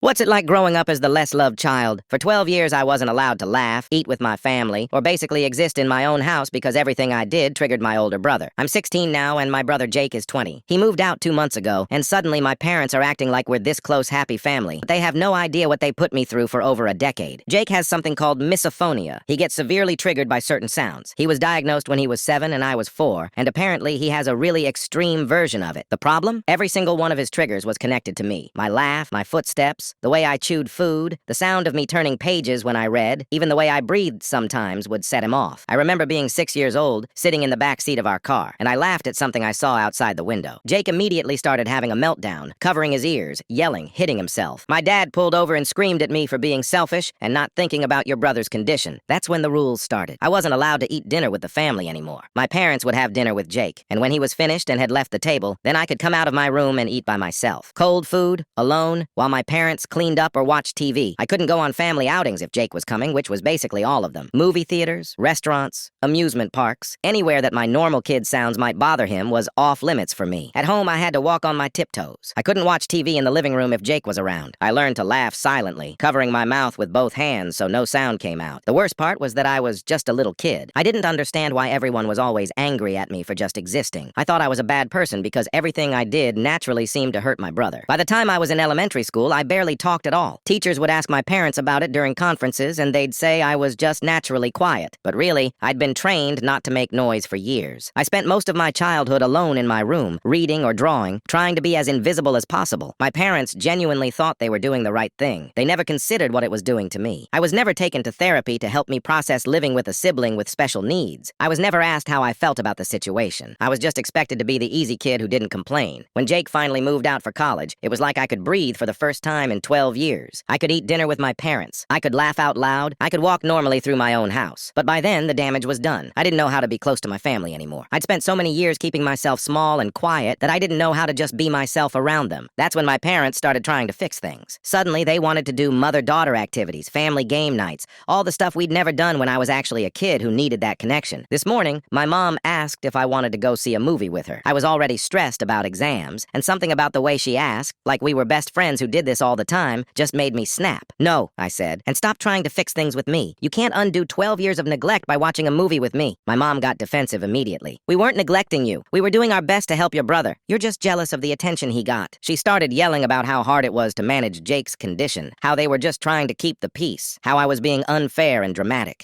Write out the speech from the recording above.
What's it like growing up as the less-loved child? For 12 years, I wasn't allowed to laugh, eat with my family, or basically exist in my own house because everything I did triggered my older brother. I'm 16 now, and my brother Jake is 20. He moved out 2 months ago, and suddenly my parents are acting like we're this close, happy family. But they have no idea what they put me through for over a decade. Jake has something called misophonia. He gets severely triggered by certain sounds. He was diagnosed when he was 7 and I was 4, and apparently he has a really extreme version of it. The problem? Every single one of his triggers was connected to me. My laugh, my footsteps, the way I chewed food, the sound of me turning pages when I read, even the way I breathed sometimes would set him off. I remember being 6 years old, sitting in the back seat of our car, and I laughed at something I saw outside the window. Jake immediately started having a meltdown, covering his ears, yelling, hitting himself. My dad pulled over and screamed at me for being selfish and not thinking about your brother's condition. That's when the rules started. I wasn't allowed to eat dinner with the family anymore. My parents would have dinner with Jake, and when he was finished and had left the table, then I could come out of my room and eat by myself. Cold food, alone, while my parents cleaned up or watched TV. I couldn't go on family outings if Jake was coming, which was basically all of them. Movie theaters, restaurants, amusement parks, anywhere that my normal kid sounds might bother him was off limits for me. At home, I had to walk on my tiptoes. I couldn't watch TV in the living room if Jake was around. I learned to laugh silently, covering my mouth with both hands so no sound came out. The worst part was that I was just a little kid. I didn't understand why everyone was always angry at me for just existing. I thought I was a bad person because everything I did naturally seemed to hurt my brother. By the time I was in elementary school, I barely talked at all. Teachers would ask my parents about it during conferences, and they'd say I was just naturally quiet. But really, I'd been trained not to make noise for years. I spent most of my childhood alone in my room, reading or drawing, trying to be as invisible as possible. My parents genuinely thought they were doing the right thing. They never considered what it was doing to me. I was never taken to therapy to help me process living with a sibling with special needs. I was never asked how I felt about the situation. I was just expected to be the easy kid who didn't complain. When Jake finally moved out for college, it was like I could breathe for the first time in 12 years. I could eat dinner with my parents. I could laugh out loud. I could walk normally through my own house. But by then, the damage was done. I didn't know how to be close to my family anymore. I'd spent so many years keeping myself small and quiet that I didn't know how to just be myself around them. That's when my parents started trying to fix things. Suddenly, they wanted to do mother-daughter activities, family game nights, all the stuff we'd never done when I was actually a kid who needed that connection. This morning, my mom asked if I wanted to go see a movie with her. I was already stressed about exams, and something about the way she asked, like we were best friends who did this all the time, just made me snap. No, I said, and stop trying to fix things with me. You can't undo 12 years of neglect by watching a movie with me. My mom got defensive immediately. We weren't neglecting you. We were doing our best to help your brother. You're just jealous of the attention he got. She started yelling about how hard it was to manage Jake's condition, how they were just trying to keep the peace, how I was being unfair and dramatic.